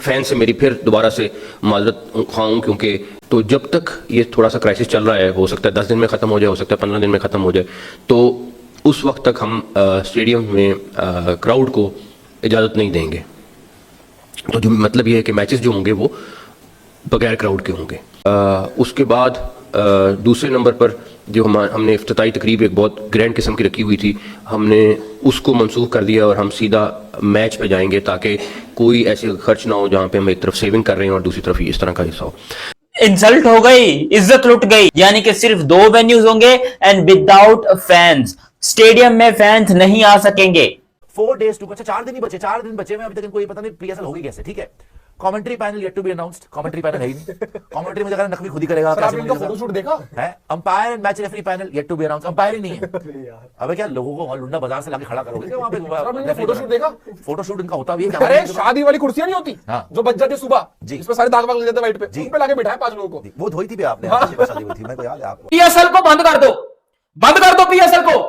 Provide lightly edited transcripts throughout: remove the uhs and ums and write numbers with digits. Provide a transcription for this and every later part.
Fan से मेरी फिर दोबारा से माजरत खाऊं, क्योंकि तो जब तक ये थोड़ा सा क्राइसिस चल रहा है, हो सकता है 10 दिन में ख़त्म हो जाए, हो सकता है 15 दिन में ख़त्म हो जाए, तो उस वक्त तक हम स्टेडियम में क्राउड को इजाज़त नहीं देंगे। तो जो मतलब ये है कि मैचेस जो होंगे वो बगैर क्राउड के होंगे। उसके बाद दूसरे नंबर पर जो हमने इफ्तिताई तकरीब एक बहुत ग्रैंड किस्म की रखी हुई थी, हमने उसको मनसूख कर दिया और हम सीधा मैच पे जाएंगे, ताकि कोई ऐसे खर्च ना हो जहाँ पे हम एक तरफ सेविंग कर रहे हैं और दूसरी तरफ इस तरह का हिस्सा हो। इंसल्ट हो गई, इज्जत लुट गई। यानी कि सिर्फ 2 वेन्यूज होंगे एंड विदाउट फैंस, स्टेडियम में फैंस नहीं आ सकेंगे। 4 days to go, अच्छा 4 दिन ही बचे, 4 दिन बचे में अभी तक इनको ये पता नहीं पीएसएल होगी कैसे। ठीक है, commentary panel yet to be announced, commentary panel है ही नहीं। कमेंट्री में जगह नकवी खुद ही करेगा। सर आपने इनका फोटोशूट देखा है? Umpire and match referee panel yet to be announced, umpire ही नहीं है। अबे क्या लोगों को लुंडा बाजार से लाके खड़ा करोगे क्या वहां पे? फोटोशूट देखा? फोटोशूट इनका होता भी है। अरे शादी वाली कुर्सियां नहीं होती हाँ। जो बच जाती है सुबह, जी। इसमें सारे दाग वाग लग जाते हैं वाइट पे, उन पे लाके बिठाए 5 लोगों को। वो धोई थी भी आपने, आपकी शादी हुई थी, मेरे को याद है आपको। पीएसएल को बंद कर दो, बंद कर दो पीएसएल को,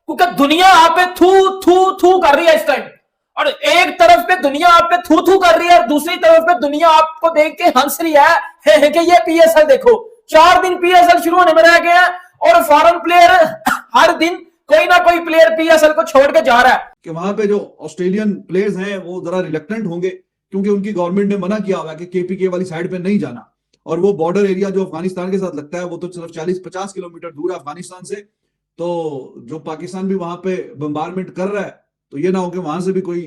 क्योंकि दुनिया आप पे थू थू थू कर रही है इस टाइम। और एक तरफ पे दुनिया आप पे थू थू कर रही है और दूसरी तरफ पे दुनिया आपको देख के हंस रही है कि ये पीएसएल देखो। 4 दिन पीएसएल शुरू होने में रह गए हैं और फॉरेन प्लेयर हर दिन कोई ना कोई प्लेयर पीएसएल को छोड़ के जा रहा है। कि वहां पे जो ऑस्ट्रेलियन प्लेयर्स हैं वो जरा रिलक्टेंट होंगे, क्योंकि उनकी गवर्नमेंट ने मना किया हुआ है कि केपीके वाली साइड पे नहीं जाना। और वो बॉर्डर एरिया जो अफगानिस्तान के साथ लगता है वो तो सिर्फ 40-50 किलोमीटर दूर है अफगानिस्तान से। तो जो पाकिस्तान भी वहां पे बम्बारमेंट कर रहा है, तो ये ना हो कि वहां से भी कोई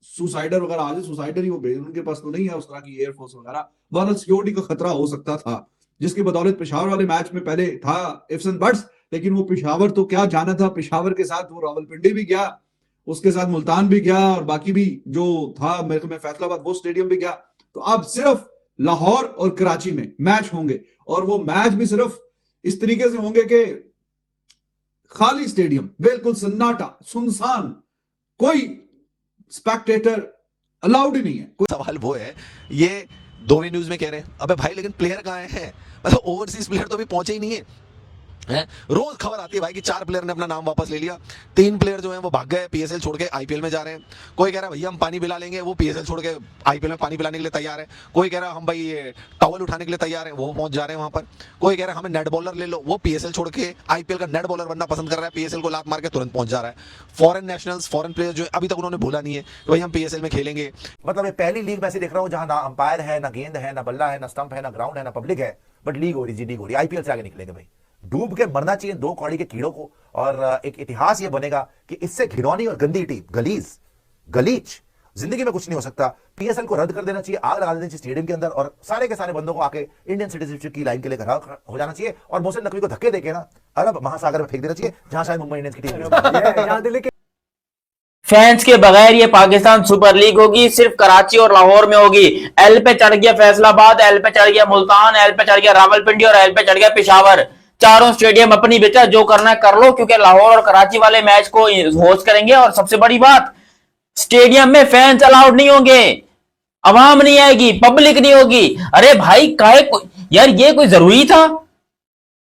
सुसाइडर वगैरह आ जाए। सुसाइडर ही वो भेज, उनके पास तो नहीं है उस तरह की एयरफोर्स वगैरह, वरना सिक्योरिटी का खतरा हो सकता था, जिसकी बदौलत पेशावर वाले मैच में पहले था इफ्स एंड बट्स। लेकिन वो पेशावर तो क्या जाना था, पेशावर के साथ वो रावलपिंडी भी गया, उसके साथ मुल्तान भी गया और बाकी भी जो था मेरे में फैसलाबाद वो स्टेडियम भी गया। तो अब सिर्फ लाहौर और कराची में मैच होंगे, और वो मैच भी सिर्फ इस तरीके से होंगे कि खाली स्टेडियम, बिल्कुल सन्नाटा सुनसान, कोई स्पेक्टेटर अलाउड ही नहीं है। सवाल वो है, ये 2 वेन्यूज में कह रहे हैं, अबे भाई लेकिन प्लेयर कहाँ हैं? मतलब ओवरसीज प्लेयर तो अभी पहुंचे ही नहीं है। रोज खबर आती है भाई कि 4 प्लेयर ने अपना नाम वापस ले लिया, 3 प्लेयर जो हैं वो भाग गए, पीएसएल छोड़ के आईपीएल में जा रहे हैं। कोई कह रहा है भैया हम पानी पिला लेंगे, वो पीएसएल छोड़ के आईपीएल में पानी पिलाने के लिए तैयार है। कोई कह रहा है हम भाई ये टॉवल उठाने के लिए तैयार है, वो पहुंच जा रहे हैं वहां पर। कोई कह रहा है हमें नेट बॉलर ले लो, वो पीएसएल छोड़ के आईपीएल का नेट बॉलर बनना पसंद कर रहा है, पीएसएल को लात मार के तुरंत पहुंच जा रहा है। फॉरेन नेशनल्स, फॉरेन प्लेयर जो अभी तक उन्होंने भूला नहीं है कि भाई हम पीएसएल में खेलेंगे। मतलब ये पहली लीग में ऐसे देख रहा हूँ जहां ना अंपायर है, ना गेंद है, ना बल्ला है, ना स्टंप है, ना ग्राउंड है, ना पब्लिक है, बट लीग हो रही, जी लीग हो रही। आईपीएल से आगे निकलेंगे भाई, डूब के मरना चाहिए 2 कौड़ी के कीड़ों को। और एक इतिहास ये बनेगा कि इससे घिनौनी और गंदी टीम, गलीच जिंदगी में कुछ नहीं हो सकता। पीएसएल को रद्द कर देना चाहिए, आग लगा देना चाहिए स्टेडियम के अंदर, और सारे के सारे बंदों को आके इंडियन सिटीजनशिप की लाइन के लिए खड़ा हो जाना चाहिए और मोहसिन नकवी को धक्के देके ना अरब महासागर में फेंक देना चाहिए, जहां शायद मुंबई इंडियंस की टीम। फैंस के बगैर ये पाकिस्तान सुपर लीग होगी, सिर्फ कराची और लाहौर में होगी। एल पे चढ़ गया फैसलाबाद, एल पे चढ़ गया मुल्तान, एल पे चढ़ गया रावलपिंडी और एल पे चढ़ गया पेशावर। चारों स्टेडियम अपनी बेचा जो करना है कर लो, क्योंकि लाहौर और कराची वाले मैच को होस्ट करेंगे। और सबसे बड़ी बात, स्टेडियम में फैंस अलाउड नहीं होंगे, आवाम नहीं आएगी, पब्लिक नहीं होगी। अरे भाई काहे यार ये कोई जरूरी था?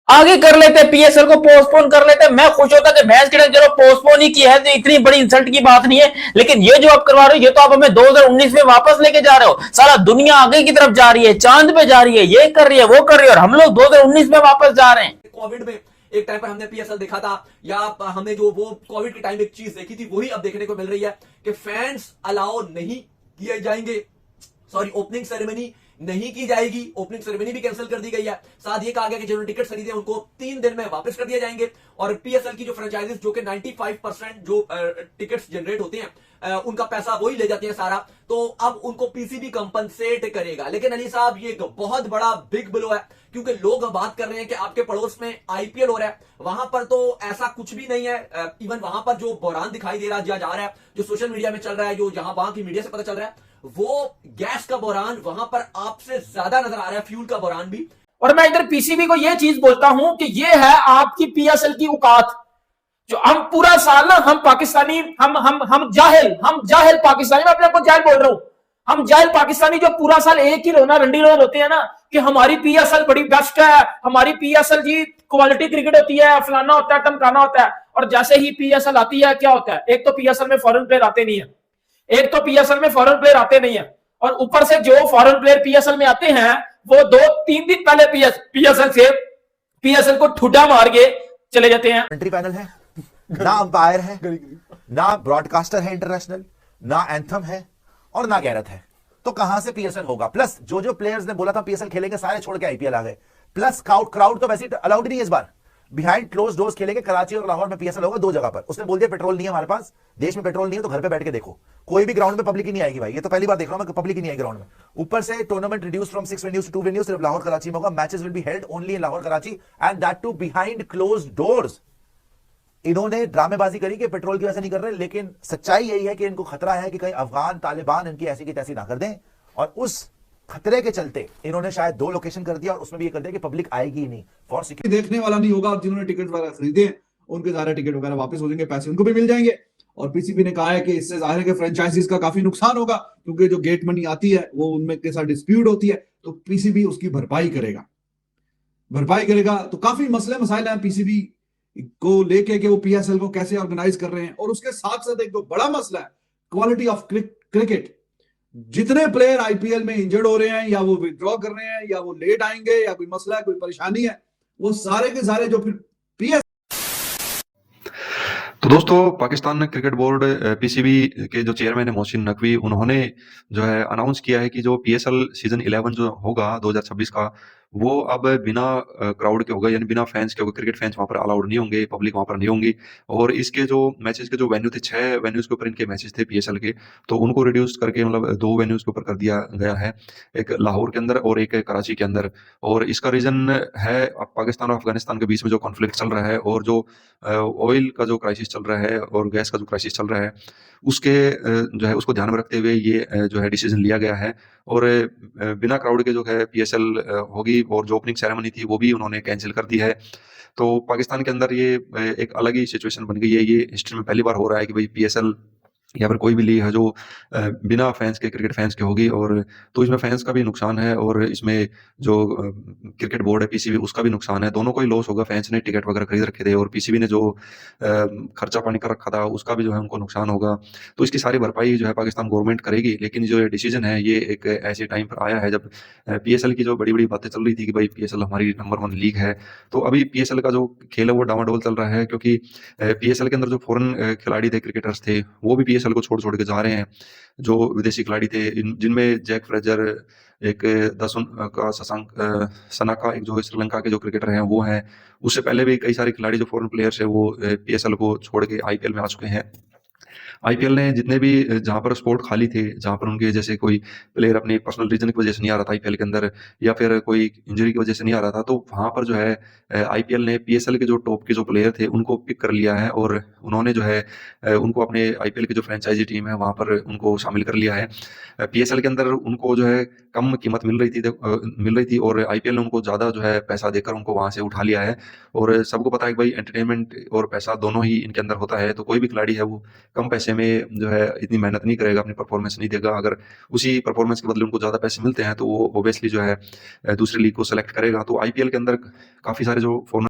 आगे कर लेते, पीएसएल को पोस्टपोन कर लेते, मैं खुश होता कि मैच के चलो पोस्टपोन ही किया है तो इतनी बड़ी इंसल्ट की बात नहीं है। लेकिन ये जो आप करवा रहे हो, ये तो आप हमें 2019 में वापस लेके जा रहे हो। सारा दुनिया आगे की तरफ जा रही है, चांद पे जा रही है, ये कर रही है, वो कर रही है, और हम लोग 2019 में वापस जा रहे हैं। कोविड में एक टाइम पर हमने पीएसएल देखा था, या हमने जो वो कोविड के टाइम एक चीज देखी थी, वही अब देखने को मिल रही है कि फैंस अलाउ नहीं किए जाएंगे। सॉरी, ओपनिंग सेरेमनी नहीं की जाएगी, ओपनिंग सेरेमनी भी कैंसिल कर दी गई है। साथ ये कहा गया कि जिन्होंने टिकट खरीदे उनको 3 दिन में वापस कर दिए जाएंगे। और पीएसएल की जो फ्रेंचाइजीज जो कि 95% जो टिकट्स जनरेट होते हैं उनका पैसा वही ले जाती है सारा, तो अब उनको पीसीबी कंपनसेट करेगा। लेकिन अली साहब ये एक बहुत बड़ा बिग ब्लो है, क्योंकि लोग बात कर रहे हैं कि आपके पड़ोस में आईपीएल हो रहा है, वहां पर तो ऐसा कुछ भी नहीं है। इवन वहां पर जो बहरान दिखाई दे रहा जा रहा है, जो सोशल मीडिया में चल रहा है, जो जहां वहां की मीडिया से पता चल रहा है, वो गैस का बहरान वहां पर आपसे ज्यादा नजर आ रहा है, फ्यूल का बहरान भी। और मैं इधर पीसीबी को यह चीज बोलता हूं कि ये है आपकी पीएसएल की औकात। जो हम पूरा साल ना, हम पाकिस्तानी, हम जाहिल पाकिस्तानी, मैं अपने आप को जाहिल बोल रहा हूं, हम जाहिल पाकिस्तानी जो पूरा साल एक ही रोना रंडी रोन होते हैं ना कि हमारी पीएसएल बड़ी बेस्ट है, हमारी पीएसएल जी क्वालिटी क्रिकेट होती है, फलाना होता है, टमकाना होता है। और जैसे ही पीएसएल आती है क्या होता है? एक तो पीएसएल में फॉरेन प्लेयर आते नहीं है, और ऊपर से जो फॉरेन प्लेयर पीएसएल में आते हैं वो 2-3 दिन पहले पीएसएल को ठुड्डा मार के चले जाते हैं। कमेंट्री पैनल है, ना अंपायर है, ना ब्रॉडकास्टर है इंटरनेशनल, ना एंथम है और ना गैरत है। तो कहां से पीएसएल होगा? प्लस जो जो प्लेयर्स ने बोला था पीएसएल खेलेंगे सारे छोड़ के आईपीएल आ गए। प्लस क्राउड तो वैसे अलाउड नहीं है इस बार, बिहाइंड क्लोज डोर्स खेलेंगे। कराची और लाहौर में पीएसएल होगा 2 जगह पर। उसने बोल दिया पेट्रोल नहीं है हमारे पास, देश में पेट्रोल नहीं है तो घर पे बैठ के देखो, कोई भी ग्राउंड में पब्लिक ही नहीं आएगी भाई। ये तो पहली बार देख रहा हूं मैं, पब्लिक ही नहीं आएगी ग्राउंड में। ऊपर से tournament reduce from 6 venues to 2 venues, सिर्फ लाहौर कराची में होगा। Matches will be held only in Lahore Karachi and that too behind close doors. इन्होंने ड्रामेबाजी करी कि पेट्रोल की वजह से नहीं कर रहे, लेकिन सच्चाई यही है कि इनको खतरा है कि कहीं अफगान तालिबान इनकी ऐसी की तैसी ना कर दें, और उस खतरे के चलते इन्होंने शायद 2 लोकेशन कर दिया और उसमें भी ये कर दिया कि पब्लिक आएगी ही नहीं फॉर सिक्योरिटी। देखने वाला नहीं होगा। और जिन्होंने टिकट वगैरह खरीदे हैं उनके सारे टिकट वगैरह वापस हो जाएंगे, पैसे उनको भी मिल जाएंगे। और पीसीबी ने कहा है कि इससे जाहिर है कि फ्रेंचाइजीज का काफी नुकसान होगा, क्योंकि जो गेट मनी आती है वो उनमें के साथ डिस्प्यूट होती है, तो पीसीबी उसकी भरपाई करेगा। तो काफी मसले मसाइल हैं पीसीबी को लेके कि वो पीएसएल को कैसे ऑर्गेनाइज कर रहे हैं। और उसके साथ साथ एक तो बड़ा मसला है क्वालिटी ऑफ क्रिकेट। जितने प्लेयर आईपीएल में इंजर्ड हो रहे हैं, या वो विड्रॉ कर रहे हैं, या वो लेट आएंगे, या कोई मसला है, कोई परेशानी है, वो सारे के सारे जो फिर पीएस। तो दोस्तों, पाकिस्तान क्रिकेट बोर्ड पीसीबी के जो चेयरमैन है मोहसिन नकवी, उन्होंने जो है अनाउंस किया है कि जो पीएसएल सीजन 11 जो होगा 2026 का, वो अब बिना क्राउड के होगा, यानी बिना फैंस के होगा। क्रिकेट फैंस वहां पर अलाउड नहीं होंगे, पब्लिक वहां पर नहीं होंगी। और इसके जो मैचेस के जो वेन्यू थे, 6 वेन्यूज के ऊपर इनके मैचेस थे पीएसएल के, तो उनको रिड्यूस करके मतलब 2 वेन्यूज के ऊपर कर दिया गया है, एक लाहौर के अंदर और एक कराची के अंदर। और इसका रीजन है पाकिस्तान और अफगानिस्तान के बीच में जो कॉन्फ्लिक्ट चल रहा है, और जो ऑयल का जो क्राइसिस चल रहा है और गैस का जो क्राइसिस चल रहा है, उसके जो है उसको ध्यान में रखते हुए ये जो है डिसीजन लिया गया है। और बिना क्राउड के जो है पीएसएल होगी, और जो ओपनिंग सेरेमनी थी वो भी उन्होंने कैंसिल कर दी है। तो पाकिस्तान के अंदर ये एक अलग ही सिचुएशन बन गई है। ये हिस्ट्री में पहली बार हो रहा है कि भाई पीएसएल या फिर कोई भी लीग है जो बिना फैंस के, क्रिकेट फैंस के होगी। और तो इसमें फैंस का भी नुकसान है, और इसमें जो क्रिकेट बोर्ड है पीसीबी, उसका भी नुकसान है। दोनों को ही लॉस होगा। फैंस ने टिकट वगैरह खरीद रखे थे, और पीसीबी ने जो खर्चा पानी कर रखा था उसका भी जो है उनको नुकसान होगा। तो इसकी सारी भरपाई जो है पाकिस्तान गवर्नमेंट करेगी। लेकिन जो ये डिसीजन है ये एक ऐसे टाइम पर आया है जब पीएसएल की जो बड़ी बड़ी बातें चल रही थी कि भाई पीएसएल हमारी नंबर 1 लीग है। तो अभी पीएसएल का जो खेल है वो डामाडोल चल रहा है, क्योंकि पीएसएल के अंदर जो फॉरेन खिलाड़ी थे, क्रिकेटर्स थे, वो भी पीएसएल को छोड़ छोड़ के जा रहे हैं। जो विदेशी खिलाड़ी थे, जिनमें जैक फ्रेजर, एक दसुन का सनाका, एक जो श्रीलंका के जो क्रिकेटर हैं वो हैं। उससे पहले भी कई सारे खिलाड़ी जो फॉरेन प्लेयर्स है वो पीएसएल को छोड़ के आईपीएल में आ चुके हैं। आईपीएल ने जितने भी जहां पर स्पॉट खाली थे, जहां पर उनके जैसे कोई प्लेयर अपने पर्सनल रीजन की वजह से नहीं आ रहा था आईपीएल के अंदर, या फिर कोई इंजरी की वजह से नहीं आ रहा था, तो वहां पर जो है आईपीएल ने पीएसएल के जो टॉप के जो प्लेयर थे उनको पिक कर लिया है, और उन्होंने जो है उनको अपने आईपीएल की जो फ्रेंचाइजी टीम है वहां पर उनको शामिल कर लिया है। पीएसएल के अंदर उनको जो है कम कीमत मिल रही थी, और आईपीएल ने उनको ज्यादा जो है पैसा देकर उनको वहां से उठा लिया है। और सबको पता है कि भाई एंटरटेनमेंट और पैसा दोनों ही इनके अंदर होता है। तो कोई भी खिलाड़ी है वो कम पैसे में जो है इतनी मेहनत नहीं करेगा, अपनी परफॉर्मेंस नहीं देगा। अगर उसी परफॉर्मेंस के बदले उनको ज्यादा पैसे मिलते हैं तो वो ऑब्वियसली जो है दूसरी लीग को सेलेक्ट करेगा। तो आईपीएल के अंदर काफी सारे जो फॉरेनर